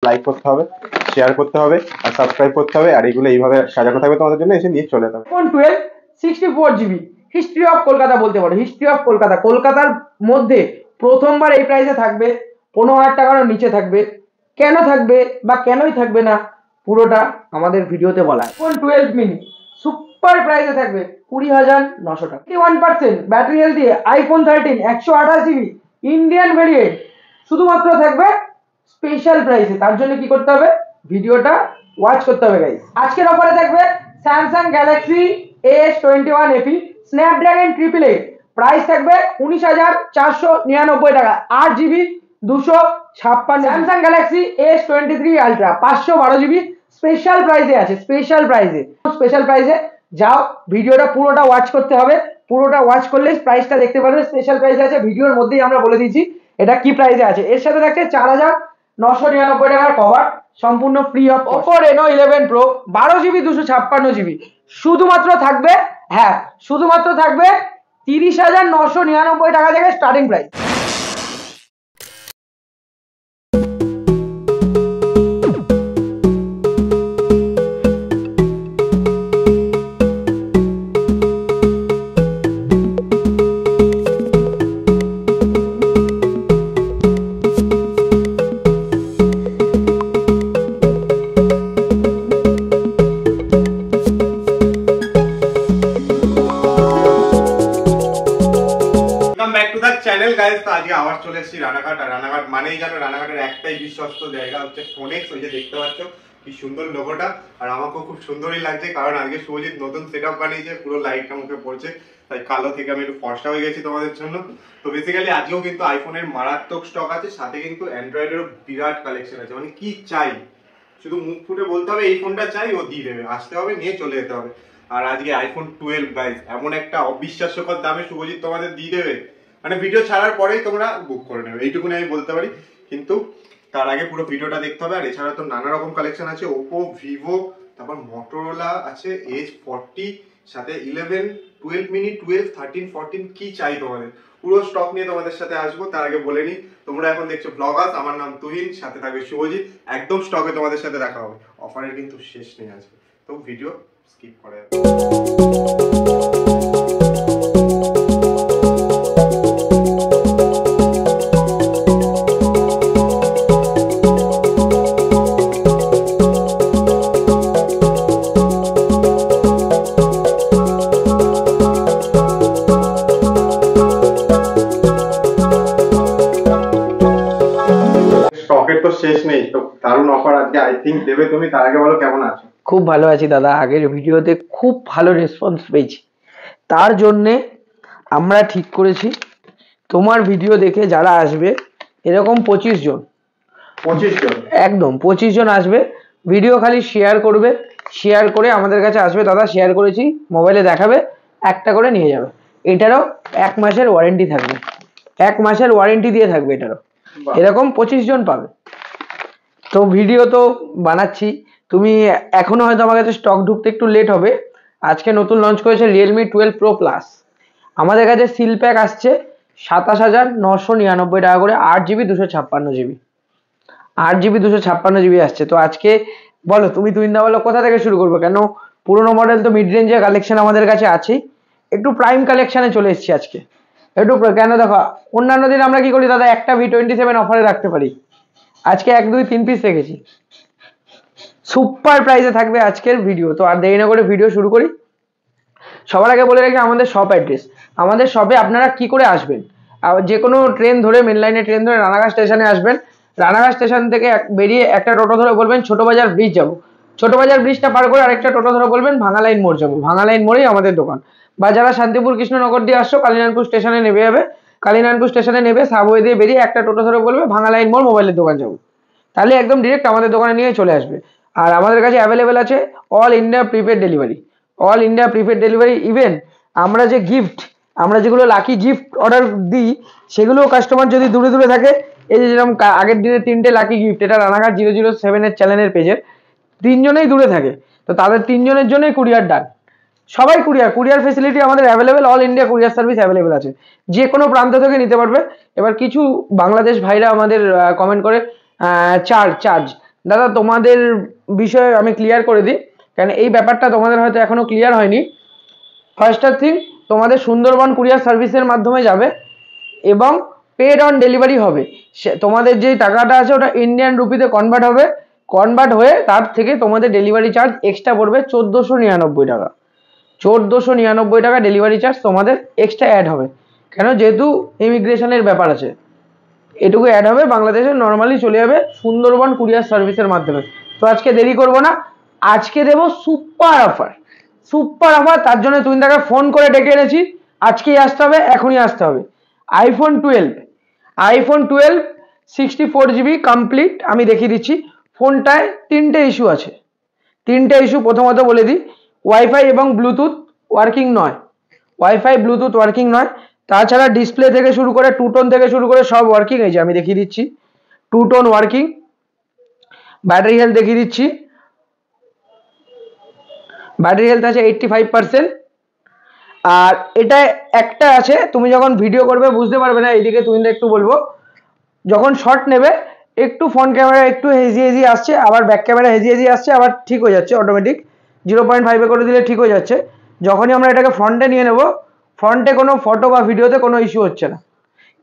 Like করতে হবে, share করতে হবে আর সাবস্ক্রাইব করতে হবে। আর এগুলো এইভাবে সাজানো থাকবে তোমাদের জন্য, এসে নিয়ে চলে যেতে হবে। iPhone 12 64GB history of Kolkata বলতে পারো। হিস্ট্রি অফ কলকাতা, কলকাতার মধ্যে প্রথমবার এই প্রাইসে থাকবে, 15,000 টাকার নিচে থাকবে। কেন থাকবে বা কেনই থাকবে না পুরোটা আমাদের ভিডিওতে বলা হয়। iPhone 12 mini সুপার প্রাইসে থাকবে 20,900 টাকা। 51% ব্যাটারি হেলথ দিয়ে iPhone 13 128GB ইন্ডিয়ান ভেরিয়েন্ট শুধুমাত্র থাকবে স্পেশাল প্রাইসে। তার জন্য কি করতে হবে, ভিডিওটা ওয়াচ করতে হবে গাইস। আজকের অফারে থাকবে Samsung Galaxy S21 FE Snapdragon 888, price থাকবে 19,499 টাকা, 8GB 256। Samsung Galaxy S23 ultra 512GB special প্রাইসে আছে, স্পেশাল প্রাইসে যাও, ভিডিওটা পুরোটা ওয়াচ করতে হবে। পুরোটা ওয়াচ করলে প্রাইসটা দেখতে পারবে, স্পেশাল প্রাইসে আছে। ভিডিওর মধ্যেই আমরা বলে দিয়েছি এটা কি প্রাইসে আছে। এর সাথে থাকছে 4,999 টাকার কভার, সম্পূর্ণ free of. Oppo Reno 11 Pro 12GB 256GB শুধুমাত্র থাকবে, হ্যাঁ শুধুমাত্র থাকবে 30,999 টাকা থেকে স্টার্টিং প্রাইস। চ্যানেল গাইস, তো আজকে আবার চলে এসেছি রানাঘাট। আর রানাঘাট মানেই জানো, রানাঘাটের একটাই বিশ্বস্ত জায়গা হচ্ছে ফোনেক্স। ওই যে দেখতে পাচ্ছ কি সুন্দর লোগোটা, আর আমাকেও খুব সুন্দরই লাগছে, কারণ আজকে শুভজিৎ নতুন সেটআপ বানিয়েছে, পুরো লাইটটা মুখে পড়ছে, তাই কালো থেকে আমি একটু ফর্সা হয়ে গেছি তোমাদের জন্য। তো বেসিক্যালি আজকেও কিন্তু আইফোনের মারাত্মক স্টক আছে, সাথে কিন্তু অ্যান্ড্রয়েডেরও বিরাট কালেকশন আছে। মানে কি চাই, শুধু মুখ ফুটে বলতে হবে এই ফোনটা চাই, ও দিয়ে দেবে, আসতে হবে, নিয়ে চলে যেতে হবে। আর আজকে আইফোন 12 গাইস এমন একটা অবিশ্বাস্যকর দামে শুভজিৎ তোমাদের দিয়ে দেবে, মানে ভিডিও ছাড়ার পরেই তোমরা বুক করে নেবে, এইটুকুনি আমি বলতে পারি। কিন্তু তার আগে পুরো ভিডিওটা দেখতে হবে। আর এছাড়া তো নানা রকম কালেকশন আছে, ওপো, ভিভো, তারপর মটোরোলা আছে, H40, সাথে 11, 12 মিনি, 12, 13, 14, কি চাই তোমাদের পুরো স্টক নিয়ে তোমাদের সাথে আসবো। তার আগে বলে নি, তোমরা এখন দেখছো ব্লগার্স, আমার নাম তুহিন, সাথে থাকবে শুভজিৎ। একদম স্টকে তোমাদের সাথে দেখা হবে, অফারের কিন্তু শেষ নেই আজকে, তো ভিডিও স্কিপ করে যাবে। তো শেষ নেই, তো দারুণ অফার আজকে আই থিংক দেবে তুমি। তার আগে বলো কেমন আছো? খুব ভালো আছি দাদা, আগের ভিডিওতে খুব ভালো রেসপন্স পেয়েছি, তার জন্যে আমরা ঠিক করেছি তোমার ভিডিও দেখে যারা আসবে এরকম 25 জন, একদম 25 জন আসবে, ভিডিও খালি শেয়ার করবে, শেয়ার করে আমাদের কাছে আসবে, দাদা শেয়ার করেছি, মোবাইলে দেখাবে, একটা করে নিয়ে যাবে। এটারও 1 মাসের ওয়ারেন্টি থাকবে, 1 মাসের ওয়ারেন্টি দিয়ে থাকবে এটারও। এরকম 25 জন পাবে। তো ভিডিও তো বানাচ্ছি, তুমি এখনো হয়তো আমার কাছে স্টক ঢুকতে একটু লেট হবে। আজকে নতুন লঞ্চ করেছে Realme 12 Pro Plus, আমাদের কাছে সিল প্যাক আসছে 27,999 টাকা করে, 8GB 256GB, 8GB 256GB আসছে। তো আজকে বলো তুমি তুইন্দা বলো কোথা থেকে শুরু করবো, কেন পুরোনো মডেল তো মিড রেঞ্জের কালেকশন আমাদের কাছে আছেই, একটু প্রাইম কালেকশনে চলে এসেছি আজকে একটু। কেন দেখো অন্যান্য দিন আমরা কি করি দাদা, একটা V27 অফারে রাখতে পারি, আজকে 1, 2, 3 পিস রেখেছি, সুপার প্রাইসে থাকবে আজকের ভিডিও। তো আর দেরি না করে ভিডিও শুরু করি। সবার আগে বলে রাখি আমাদের শপ অ্যাড্রেস, আমাদের শপে আপনারা কি করে আসবেন, যে কোনো ট্রেন ধরে, মেন লাইনে ট্রেন ধরে রানাঘাট স্টেশনে আসবেন, রানাঘাট স্টেশন থেকে বেরিয়ে একটা টোটো ধরে বলবেন ছোট বাজার ব্রিজ যাবো, ছোট বাজার ব্রিজটা পার করে আরেকটা টোটো ধরে বলবেন ভাঙা লাইন মোড় যাবো, ভাঙা লাইন মোড়েই আমাদের দোকান। বা যারা শান্তিপুর কৃষ্ণনগর দিয়ে আসছো, কালীনারায়ণপুর স্টেশনে নেমে যাবে, কালীনারায়ণপুর স্টেশনে নেবে সাবওয়ে দিয়ে বেরিয়ে একটা টোটো ধরে বলবে ভাঙা লাইন মোড় মোবাইলের দোকান যাবো, তাহলে একদম ডিরেক্ট আমাদের দোকানে নিয়ে চলে আসবে। আর আমাদের কাছে অ্যাভেলেবেল আছে all India prepaid delivery, all India prepaid delivery. Even আমরা যে গিফট, আমরা যেগুলো লাকি গিফট অর্ডার দিই, সেগুলো কাস্টমার যদি দূরে দূরে থাকে, এই যে যেরকম আগের দিনে 3টে লাকি গিফট, এটা রানাঘাট 007 এর চ্যানেলের পেজের, 3 জনেই দূরে থাকে, তো তাদের 3 জনের জন্যই কুরিয়ার ডান, সবাই কুরিয়ার ফেসিলিটি আমাদের available, all India courier service available আছে, যে কোনো প্রান্ত থেকে নিতে পারবে। এবার কিছু বাংলাদেশ ভাইরা আমাদের কমেন্ট করে চার্জ, দাদা তোমাদের বিষয়ে আমি ক্লিয়ার করে দিই, কারণ এই ব্যাপারটা তোমাদের হয়তো এখনো ক্লিয়ার হয়নি। ফার্স্ট থিং, তোমাদের সুন্দরবন কুরিয়ার সার্ভিসের মাধ্যমে যাবে এবং পেড অন ডেলিভারি হবে। তোমাদের যেই টাকাটা আছে ওটা ইন্ডিয়ান রুপিতে কনভার্ট হবে, কনভার্ট হয়ে তার থেকে তোমাদের ডেলিভারি চার্জ এক্সট্রা পড়বে 1499 টাকা। 1499 টাকা ডেলিভারি চার্জ তোমাদের এক্সট্রা অ্যাড হবে। কেন? যেহেতু ইমিগ্রেশনের ব্যাপার আছে, এটুকু অ্যাড হবে, বাংলাদেশে নর্মালি চলে যাবে সুন্দরবন কুরিয়ার সার্ভিসের মাধ্যমে। তো আজকে দেরি করব না, আজকে দেবো সুপার অফার। সুপার অফার, তার জন্য তুমি তাকে ফোন করে ডেকে এনেছি, আজকেই আসতে হবে, এখনই আসতে হবে। IPhone 12 64GB complete. আমি দেখিয়ে দিচ্ছি। ফোনটায় 3টে ইস্যু আছে। 3টে ইস্যু প্রথমত বলে দিই, ওয়াইফাই এবং ব্লুটুথ ওয়ার্কিং নয়, ওয়াইফাই ব্লুটুথ ওয়ার্কিং নয়। তাছাড়া ডিসপ্লে থেকে শুরু করে টু টোন থেকে শুরু করে সব ওয়ার্কিং। এই যে আমি দেখিয়ে দিচ্ছি, two tone working. Battery health দেখিয়ে দিচ্ছি, ব্যাটারি হেলথ আছে 85%। আর এটা একটা আছে, তুমি যখন ভিডিও করবে বুঝতে পারবে না, এইদিকে তুমি একটু বলবো, যখন শর্ট নেবে একটু ফ্রন্ট ক্যামেরা একটু হেজি আসছে, আবার ব্যাক ক্যামেরা হেজি আসছে, আবার ঠিক হয়ে যাচ্ছে অটোমেটিক। 0.5 করে দিলে ঠিক হয়ে যাচ্ছে। যখনই আমরা এটাকে ফ্রন্টে নিয়ে নেব, ফ্রন্টে কোনো ফটো বা ভিডিওতে কোনো ইস্যু হচ্ছে না।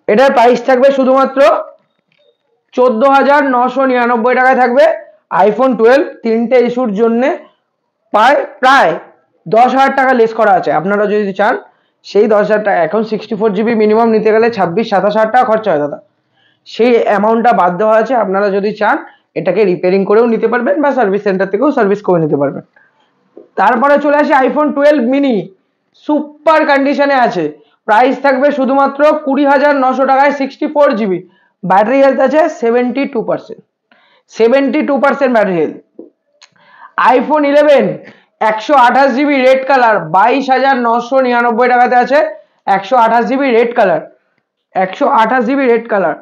এটার প্রাইস থাকবে শুধুমাত্র 14,999 টাকায় থাকবে। আইফোন 12 3টে ইস্যুর জন্য প্রায় 10,000 টাকা লেস করা আছে। আপনারা যদি চান সেই 10,000 টাকা, এখন 64GB মিনিমাম নিতে গেলে 26-27 টাকা খরচা হয় দাদা, সেই অ্যামাউন্টটা বাদ দেওয়া আছে। আপনারা যদি চান এটাকে রিপেয়ারিং করেও নিতে পারবেন বা সার্ভিস সেন্টার থেকেও সার্ভিস করে নিতে পারবেন। তারপরে চলে আসি আইফোন 12 মিনি, সুপার কন্ডিশনে আছে। প্রাইস থাকবে শুধুমাত্র 20,900 টাকায়। 64GB, ব্যাটারি হেলথ আছে 72%, 72% battery health. IPhone 11 128GB red colour 22,999 টাকাতে আছে। 128GB red colour, 128GB red colour.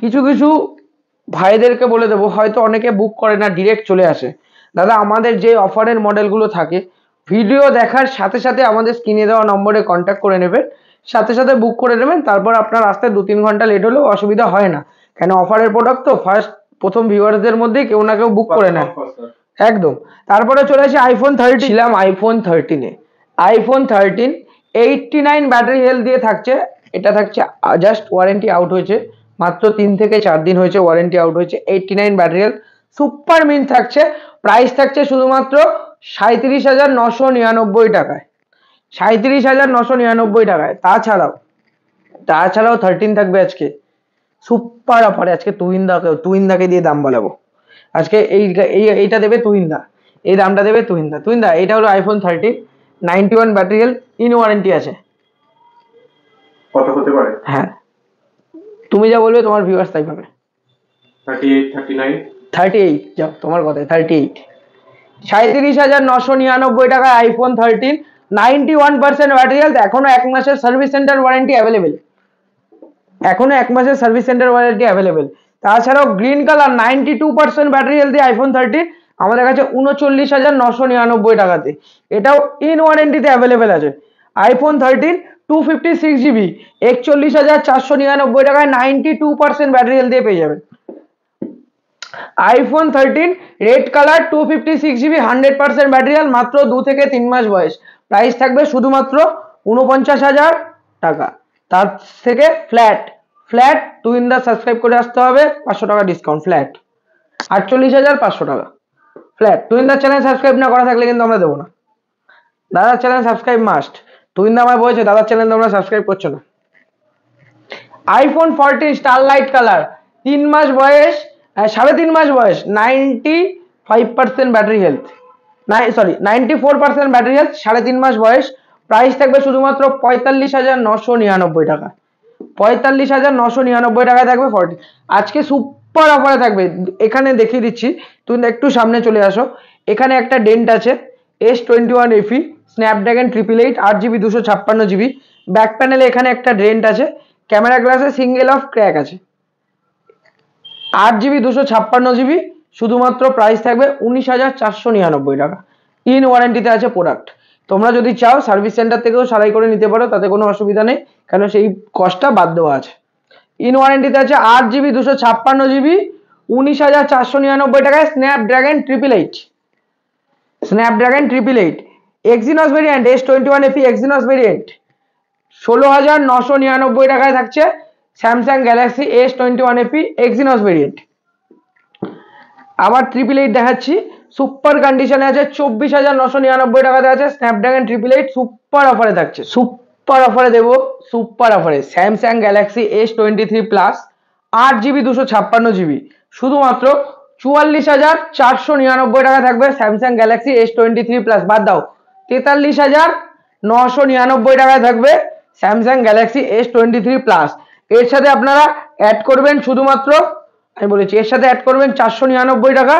কিছু কিছু ভাইদেরকে বলে দেবো, হয়তো অনেকে বুক করে না, ডিরেক্ট চলে আসে। দাদা আমাদের যে অফারের মডেলগুলো থাকে, ভিডিও দেখার সাথে সাথে আমাদের স্ক্রিনে দেওয়া নম্বরে কন্ট্যাক্ট করে নেবেন, সাথে সাথে বুক করে নেবেন। তারপর আপনার আসতে 2-3 ঘন্টা লেট হলেও অসুবিধা হয় না, কেন অফারের প্রোডাক্ট তো প্রথম ভিউয়ারদের মধ্যে কেউ না কেউ বুক করে নেয় একদম। তারপরে চলে আসি আইফোন 13, ছিলাম আইফোন 13-এ। আইফোন 13 89 ব্যাটারি হেলথ দিয়ে থাকছে। এটা থাকছে জাস্ট ওয়ারেন্টি আউট হয়েছে, মাত্র 3 থেকে 4 দিন হয়েছে ওয়ারেন্টি আউট হয়েছে। 89 ব্যাটারি হেলথ, সুপার মিন থাকছে। প্রাইস থাকছে শুধুমাত্র 37,999 টাকায়, 37,999 টাকায়। তাছাড়াও 13 থাকবে আজকে সুপার অফারে। আজকে তুহিনদাকে দিয়ে দাম বলাবো। আজকে এইটা দেবে তুহিনদা, এই দামটা দেবে তুহিনদা। এটা হলো iPhone 13 91 battery health, in warranty আছে। কত হতে পারে? হ্যাঁ, তুমি যা বলবে তোমার ভিউয়ার্স তাই পাবে। 38, 39, 38, যাও তোমার কথায় 38। 37,999 টাকায় আইফোন 13 91% ব্যাটারি হেলথ। এখনো 1 মাসের সার্ভিস সেন্টার ওয়ারেন্টি অ্যাভেলেবেল, এখনো 1 মাসের সার্ভিস সেন্টার ওয়ারেন্টি অ্যাভেলেবেল। তাছাড়াও green colour 92% battery health iPhone 13 আমাদের কাছে 39,999 টাকাতে, এটাও ইন ওয়ারেন্টিতে অ্যাভেলেবেল আছে। আইফোন 13 256GB 41,499 টাকায় 92% ব্যাটারি হেলথ দিয়ে পেয়ে যাবেন। IPhone 13 red colour 256GB 100% battery health, মাত্র 2 থেকে 3 মাস বয়স। প্রাইস থাকবে শুধুমাত্র 49,000 টাকা। তার থেকে ফ্ল্যাট তুহিনদা সাবস্ক্রাইব করে আসতে হবে, 500 টাকা ডিসকাউন্ট, ফ্ল্যাট 48,500 টাকা ফ্ল্যাট। তুহিনদার চ্যানেল সাবস্ক্রাইব না করা থাকলে কিন্তু আমরা দেবো না। দাদার চ্যানেল সাবস্ক্রাইব মাস্ট। তুহিনদা আমায় বলেছে দাদার চ্যানেল তোমরা সাবস্ক্রাইব করছো না। আইফোন 14 স্টারলাইট কালার 3 মাস বয়স, 3.5 মাস বয়স, 95% ব্যাটারি হেলথ, 94% ব্যাটারি হেলথ, 3.5 মাস বয়স। প্রাইস থাকবে শুধুমাত্র 45,999 টাকা, 45,999 টাকায় থাকবে 14। আজকে সুপার অফারে থাকবে, এখানে দেখিয়ে দিচ্ছি। তুমি একটু সামনে চলে আসো, এখানে একটা ডেন্ট আছে S21 FE Snapdragon 888 8GB 256GB। Back প্যানেলে এখানে একটা ডেন্ট আছে, ক্যামেরা গ্লাসে সিঙ্গেল অফ ক্র্যাক আছে। 8GB 256GB, শুধুমাত্র প্রাইস থাকবে 19,499 টাকা। ইন ওয়ারেন্টিতে আছে প্রোডাক্ট। তোমরা যদি চাও সার্ভিস সেন্টার থেকেও সারাই করে নিতে পারো, তাতে কোনো অসুবিধা নেই, কেন সেই কস্টটা বাদ দেওয়া আছে। ইন ওয়ারেন্টিতে আছে 8GB 256GB 19,499 টাকায় Snapdragon 888, Snapdragon 888 Exynos variant S21FE Exynos variant 16,999 টাকায় থাকছে Samsung Galaxy S21FE Exynos variant. আবার 888 দেখাচ্ছি, সুপার কন্ডিশনে আছে, 24,999 টাকাতে আছে স্ন্যাপড্রাগন 888 সুপার অফারে থাকছে, সুপার অফারে দেবো, সুপার অফারে Samsung Galaxy S23 plus 8GB 256GB শুধুমাত্র 44,499 টাকা থাকবে স্যামসাং গ্যালাক্সি S23 প্লাস। বাদ দাও, 43,999 টাকায় থাকবে স্যামসাং গ্যালাক্সি S23 প্লাস। এর সাথে আপনারা অ্যাড করবেন শুধুমাত্র, আমি বলেছি এর সাথে অ্যাড করবেন 499 টাকা,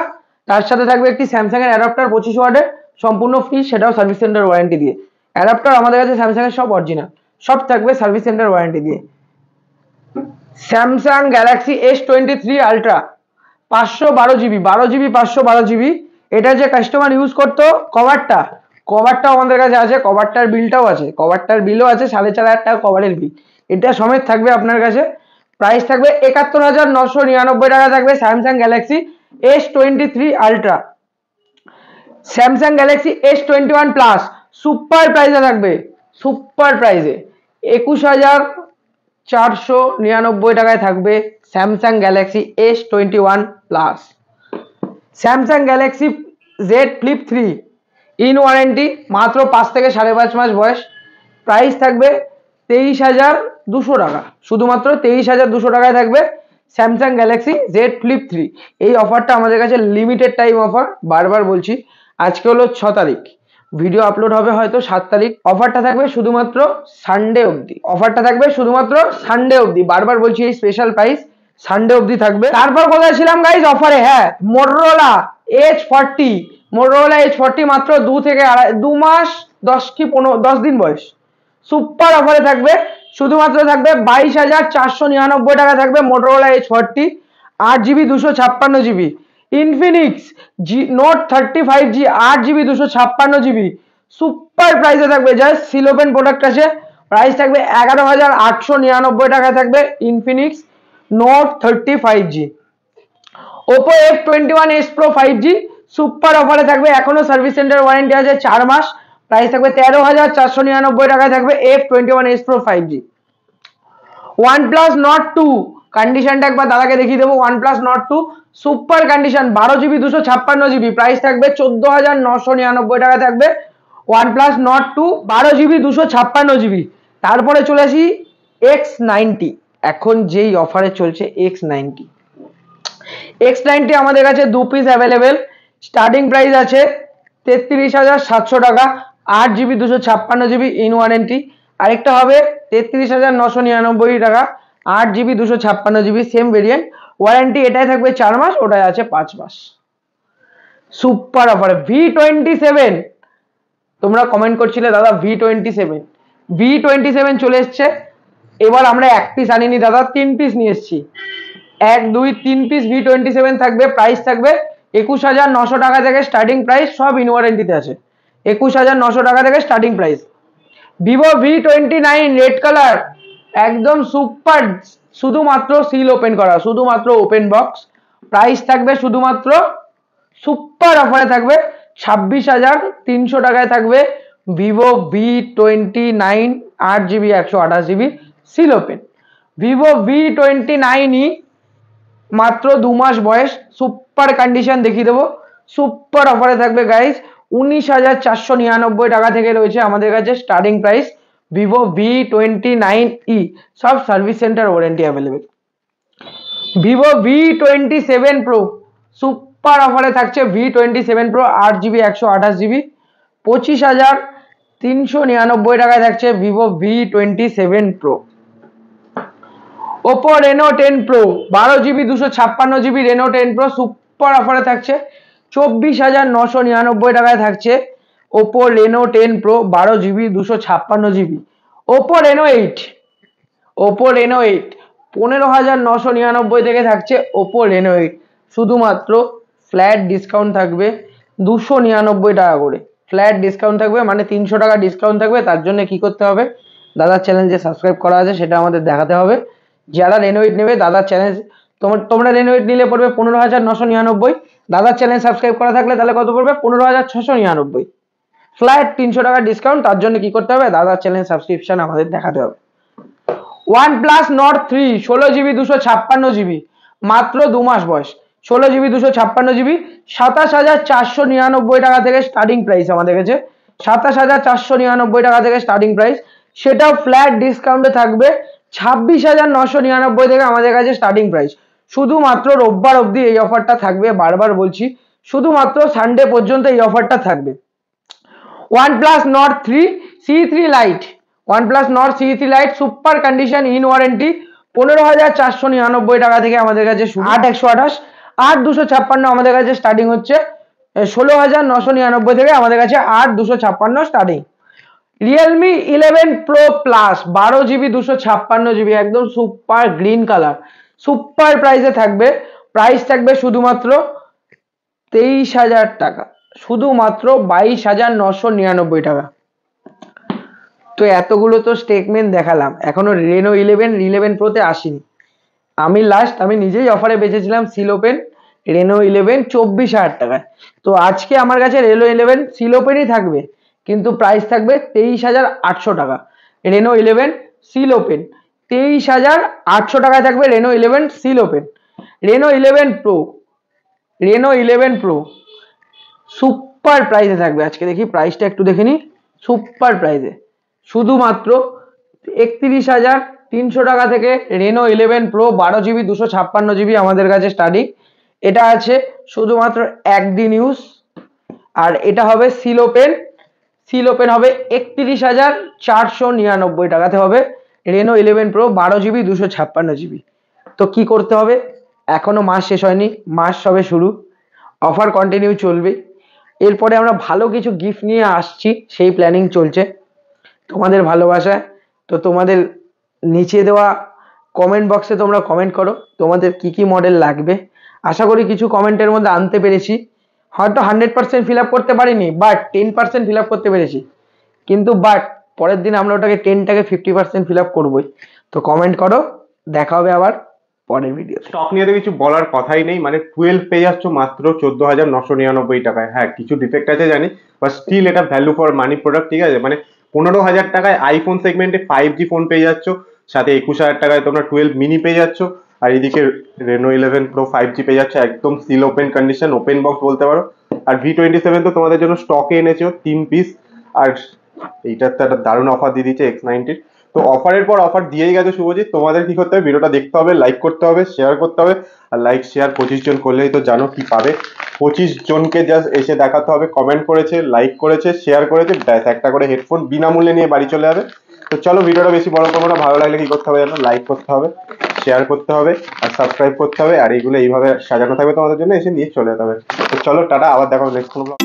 তার সাথে থাকবে একটি স্যামসাং এর অ্যাডাপ্টার 25 ওয়াটের সম্পূর্ণ ফ্রি, সেটাও সার্ভিস সেন্টার ওয়ারেন্টি দিয়ে। অ্যাডাপ্টার আমাদের কাছে স্যামসাং এর সব অরিজিনাল, সব থাকবে সার্ভিস সেন্টার ওয়ারেন্টি দিয়ে। Samsung Galaxy S23 ultra 512GB 512GB, এটা যে কাস্টমার ইউজ করতো কভারটাও আমাদের কাছে আছে, কভারটার বিলটাও আছে, কভারটার বিলও আছে, 4,500 টাকা কভারের বিল, এটা সমেত থাকবে আপনার কাছে। প্রাইস থাকবে 71,999 টাকা থাকবে Samsung Galaxy S23 ultra. Samsung Galaxy S21 plus super প্রাইসে থাকবে, সুপার প্রাইসে 21,499 টাকায় থাকবে Samsung Galaxy S21 plus. Samsung Galaxy Z Flip 3 in warranty, মাত্র 5 থেকে 5.5 মাস বয়স, প্রাইস থাকবে 23,200 টাকা, শুধুমাত্র 23,200 টাকায় থাকবে স্যামসাং গ্যালাক্সি Z Flip 3। এই অফারটা আমাদের কাছে লিমিটেড টাইম অফার, বারবার বলছি, আজকে হলো 6 তারিখ, ভিডিও আপলোড হবে হয়তো 7 তারিখ। অফারটা থাকবে শুধুমাত্র সানডে অবধি, অফারটা থাকবে শুধুমাত্র সানডে অবধি, বারবার বলছি এই স্পেশাল প্রাইস সানডে অবধি থাকবে। তারপর কোথায় ছিলাম গাইজ অফারে, হ্যাঁ মোটরোলা H40, মোটরোলা H40 মাত্র 2 মাস 10 দিন বয়স, সুপার অফারে থাকবে, শুধুমাত্র থাকবে 22,499 টাকা থাকবে Motorola H40 8GB 256GB। Infinix note 35G 8GB 256GB super প্রাইসে থাকবে, জাস্ট সিল ওপেন প্রোডাক্ট আছে, প্রাইস থাকবে 11,899 টাকা থাকবে Infinix note 35G। Oppo F21s Pro 5G super অফারে থাকবে, এখনো সার্ভিস সেন্টার ওয়ারেন্টি আছে 4 মাস, প্রাইস থাকবে 13,499 টাকায় থাকবে F21s Pro 5G। OnePlus Nord 2 কন্ডিশনটা একবার দাদাকে দেখিয়ে দেবো, OnePlus Nord 2 super condition 12GB 256GB, price থাকবে 14,999 টাকা থাকবে OnePlus Nord 2 12GB 256GB। তারপরে চলে আসি X90, এখন যেই অফারে চলছে X90 আমাদের কাছে 2 পিস অ্যাভেলেবেল, স্টার্টিং প্রাইস আছে 33,700 টাকা 8GB 256GB ইন ওয়ারেন্টি, আরেকটা হবে 33,999 টাকা 8GB 256GB same variant, warranty এটাই থাকবে 4 মাস, ওটাই আছে 5 মাস। সুপার অফারে V27, তোমরা কমেন্ট করছিলে দাদা V27 চলে এসছে, এবার আমরা 1 পিস আনিনি দাদা, 3 পিস নিয়ে এসেছি, 1 2 3 পিস V27 থাকবে, প্রাইস থাকবে 21,900 টাকা থেকে স্টার্টিং প্রাইস, সব ইন ওয়ারেন্টিতে আছে, 21,900 টাকা থেকে starting price. Vivo V29 red colour একদম সুপার, শুধুমাত্র সিল ওপেন করা, শুধুমাত্র ওপেন বক্স, প্রাইস থাকবে শুধুমাত্র সুপার অফারে থাকবে 26,300 টাকায় থাকবে Vivo V29 8GB 128GB seal open. Vivo V29 মাত্র 2 মাস বয়স, সুপার কন্ডিশন দেখিয়ে দেবো, সুপার অফারে থাকবে গাইস, 19,499 টাকা থেকে রয়েছে আমাদের কাছে স্টার্টিং প্রাইস ভিভো V29e, সব service centre warranty available. Vivo V27 Pro super অফারে থাকছে V27 Pro 8GB 128GB 25,399 টাকায় থাকছে Vivo V27 Pro। Oppo Reno 10 Pro 12GB 256GB Reno 10 Pro super অফারে থাকছে 24,999 টাকায় থাকছে Oppo Reno 10 Pro 12GB 256GB। Oppo Reno 8 15,999 থেকে থাকছে ওপো Reno 8, শুধুমাত্র ফ্ল্যাট ডিসকাউন্ট থাকবে 299 টাকা করে, ফ্ল্যাট ডিসকাউন্ট থাকবে, মানে 300 টাকা ডিসকাউন্ট থাকবে। তার জন্য কি করতে হবে, দাদার চ্যানেল যে সাবস্ক্রাইব করা আছে সেটা আমাদের দেখাতে হবে। যারা Reno 8 নেবে দাদার চ্যানেল তোমরা রেনো 8 নিলে পড়বে 15,999। দাদার চ্যানেল সাবস্ক্রাইব করা থাকলে তাহলে কত পড়বে 15,699। ফ্ল্যাট 300 টাকা ডিসকাউন্ট। তার জন্য কি করতে হবে, দাদার চ্যানেল সাবস্ক্রিপশন আমাদের দেখাতে হবে। OnePlus Nord 3 16GB 256GB, মাত্র 2 মাস বয়স। 16GB 256GB 27,499 টাকা থেকে স্টার্টিং প্রাইস আমাদের কাছে। 27,499 টাকা থেকে স্টার্টিং প্রাইস, সেটাও ফ্ল্যাট ডিসকাউন্টে থাকবে 26,999 থেকে আমাদের কাছে স্টার্টিং প্রাইস। শুধুমাত্র রোববার অবধি এই অফারটা থাকবে, বারবার বলছি, শুধুমাত্র সানডে পর্যন্ত এই অফারটা থাকবে। OnePlus Nord 3 CE3 Lite, OnePlus Nord CE3 Lite super condition in warranty 15,499 টাকা থেকে আমাদের কাছে 8/128 8/256 আমাদের কাছে স্টার্টিং হচ্ছে। 16,999 থেকে আমাদের কাছে 8/256 starting. Realme 11 Pro Plus 12GB 256GB, একদম সুপার গ্রিন কালার, সুপার প্রাইসে থাকবে। প্রাইস থাকবে শুধুমাত্র 23,000 টাকা, শুধুমাত্র 22,999 টাকা। তো এতগুলো তো স্টেটমেন্ট দেখালাম, এখনো রেনো 11 প্রোতে আসিনি। আমি নিজেই অফারে বেচেছিলাম সিল ওপেন রেনো 11 24,000 টাকায়। তো আজকে আমার কাছে রেনো 11 সিল ওপেনই থাকবে, কিন্তু প্রাইস থাকবে 23,800 টাকা। রেনো 11 সিল ওপেন 23,800 টাকায় থাকবে। Reno 11 seal open. Reno 11 pro super প্রাইসে থাকবে আজকে। দেখি প্রাইসটা একটু দেখে নি, সুপার প্রাইসে শুধুমাত্র 31,300 টাকা থেকে রেনো 11 প্রো 12GB 256GB আমাদের কাছে স্টার্টিং। এটা আছে শুধুমাত্র একদিন ইউজ, আর এটা হবে সিল ওপেন হবে 31,499 টাকাতে হবে রেনো 11 প্রো 12GB 256GB। তো কি করতে হবে, এখনো মাস শেষ হয়নি, মাস সবে শুরু, অফার কন্টিনিউ চলবে। এরপরে আমরা ভালো কিছু গিফট নিয়ে আসছি, সেই প্ল্যানিং চলছে তোমাদের ভালোবাসায়। তো তোমাদের নিচে দেওয়া কমেন্ট বক্সে তোমরা কমেন্ট করো তোমাদের কি কি মডেল লাগবে। আশা করি কিছু কমেন্টের মধ্যে আনতে পেরেছি, হয়তো 100% ফিল আপ করতে পারিনি, বাট 10% ফিল আপ করতে পেরেছি। কিন্তু পরের দিন আমরা ওটাকে 10টাকে 50% ফিল আপ করবোই। তো কমেন্ট করো, দেখা হবে আবার পরের ভিডিও। স্টক নিয়ে তো কিছু বলার কথাই নেই, মানে 12 পেয়ে যাচ্ছ মাত্র 14,999 টাকায়। হ্যাঁ কিছু ডিফেক্ট আছে জানি, বাট স্টিল এটা ভ্যালু ফর মানি প্রোডাক্ট, ঠিক আছে। মানে 15,000 টাকায় আইফোন সেগমেন্টে 5G ফোন পেয়ে যাচ্ছ, সাথে 21,000 টাকায় তোমরা 12 মিনি পেয়ে যাচ্ছ, আর এদিকে রেনো 11 প্রো 5G পেয়ে যাচ্ছে একদম seal open condition, open box বলতে পারো। আর V27 তো তোমাদের জন্য স্টকে এনেছো 3 পিস, আর এইটার তো একটা দারুণ অফার দিয়ে দিচ্ছে X90। তো অফারের পর অফার দিয়েই গেছে শুভজিৎ, তোমাদের কি করতে হবে, ভিডিওটা দেখতে হবে, লাইক করতে হবে, শেয়ার করতে হবে। আর লাইক শেয়ার 25 জন করলেই তো জানো কি পাবে। 25 জনকে জাস্ট এসে দেখাতে হবে কমেন্ট করেছে, লাইক করেছে, শেয়ার করেছে, ব্যাস একটা করে হেডফোন বিনামূল্যে নিয়ে বাড়ি চলে যাবে। তো চলো ভিডিওটা বেশি বড় করবো না, ভালো লাগলে কি করতে হবে জানো, লাইক করতে হবে, শেয়ার করতে হবে, আর সাবস্ক্রাইব করতে হবে। আর এইগুলো এইভাবে সাজানো থাকবে তোমাদের জন্য, এসে নিয়ে চলে যেতে হবে। তো চলো টাটা, আবার দেখো নেক্সট কোনো ব্লগ।